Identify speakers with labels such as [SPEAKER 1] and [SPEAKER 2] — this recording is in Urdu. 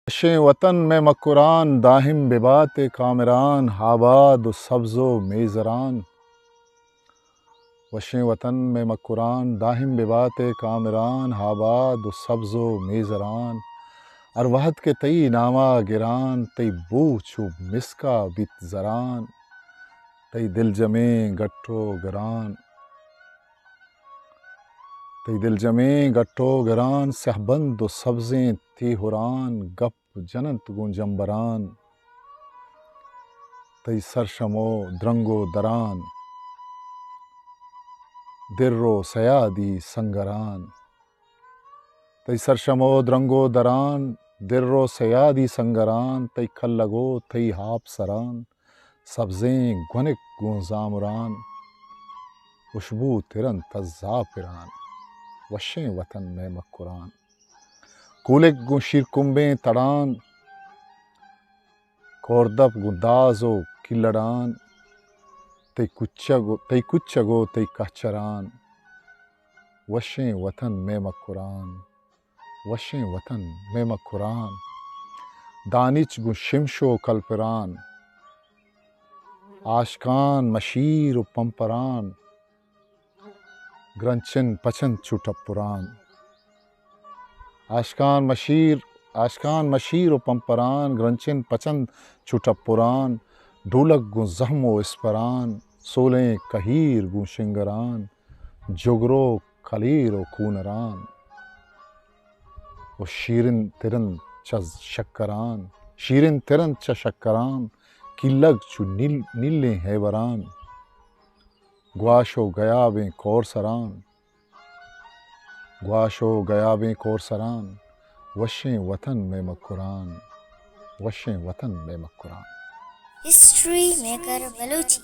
[SPEAKER 1] وشیں وطن میں مکران داہم ببات کامران آباد و سبز و میزران وشیں وطن میں مکران داہم ببات کامران آباد و سبز و میزران اروہد کے تئی نامہ گران تئی بوچ و مسکا بیت زران تئی دل جمیں گٹو گران سہ بند و سبزیں تھی ہران گپ جنت گونجمبران تئی سرشمو درنگو دران درو سیادی سنگران تئی سرشمو درنگو دران درو سیادی سنگران تئی کھلگو تئی ہاپ سران سبزیں گونک گون زامران خوشبو ترن تزاپران وشیں وطن میں مکران کولک گون شیر کمبیں تڑان کوردپ گون داز و کلڑان تئی کچگو تئی کہچران وشیں وطن میں مکران وشیں وطن میں مکران دانچ گون شمشو کلپران آشکان مشیر و پمپران گرنچن پچن چوٹپران آشکان مشیر و پمپران گرنچن پچن چوٹپران ڈھولک گون زہم و اسپران سولیں کہیر گون شنگران جگرو کلیر و کونران و شیرن ترن چ شکران کلگ چو نیلیں ہیوران گواش و گیابیں کور سران وشیں وطن میں مکران وشیں وطن میں مکران
[SPEAKER 2] ہسٹری میکر بلوچی